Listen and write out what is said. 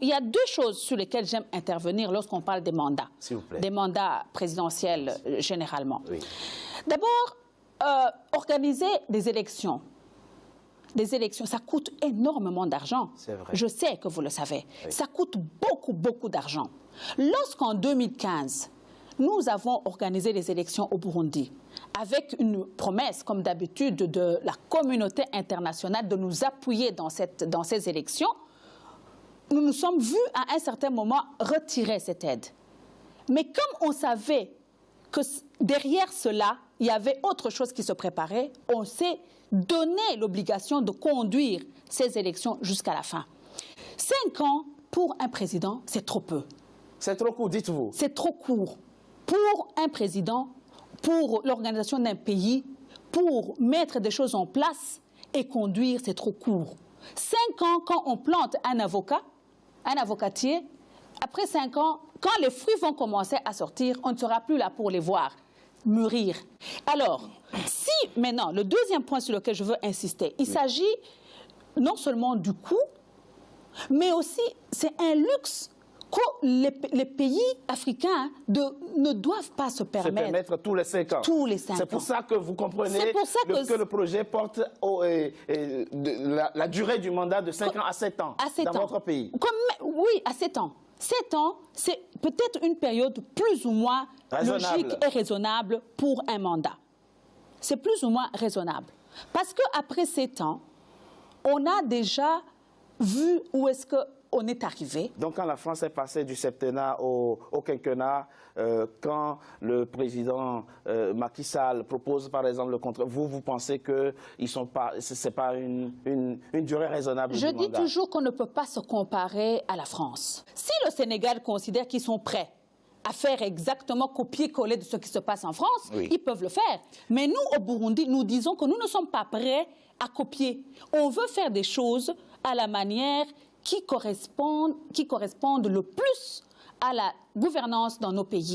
il y a deux choses sur lesquelles j'aime intervenir lorsqu'on parle des mandats. S'il vous plaît. Des mandats présidentiels, généralement. Oui. D'abord, organiser des élections. Des élections, ça coûte énormément d'argent. C'est vrai. Je sais que vous le savez. Oui. Ça coûte beaucoup, beaucoup d'argent. Lorsqu'en 2015, nous avons organisé les élections au Burundi, avec une promesse, comme d'habitude, de la communauté internationale de nous appuyer dans ces élections, nous nous sommes vus à un certain moment retirer cette aide. Mais comme on savait que derrière cela, il y avait autre chose qui se préparait, on s'est donné l'obligation de conduire ces élections jusqu'à la fin. 5 ans pour un président, c'est trop peu. C'est trop court, dites-vous. C'est trop court. Pour un président, pour l'organisation d'un pays, pour mettre des choses en place et conduire, c'est trop court. 5 ans, quand on plante un avocatier, après 5 ans, quand les fruits vont commencer à sortir, on ne sera plus là pour les voir mûrir. Alors, si maintenant, le deuxième point sur lequel je veux insister, il s'agit non seulement du coût, mais aussi, c'est un luxe que les pays africains ne doivent pas se permettre. Se permettre tous les 5 ans. Tous les 5 ans. C'est pour ça que vous comprenez que le projet porte la durée du mandat de 5 ans à 7 ans dans votre pays. Oui, à 7 ans. 7 ans, c'est peut-être une période plus ou moins logique et raisonnable pour un mandat. C'est plus ou moins raisonnable. Parce qu'après 7 ans, on a déjà vu où est-ce qu'on est arrivé. Donc quand la France est passée du septennat au quinquennat, quand le président Macky Sall propose par exemple le contrat, vous pensez que ce n'est pas une durée raisonnable du mandat? Je dis toujours qu'on ne peut pas se comparer à la France. Si le Sénégal considère qu'ils sont prêts à faire exactement copier-coller de ce qui se passe en France, ils peuvent le faire. Mais nous, au Burundi, nous disons que nous ne sommes pas prêts à copier. On veut faire des choses à la manière qui correspondent le plus à la gouvernance dans nos pays.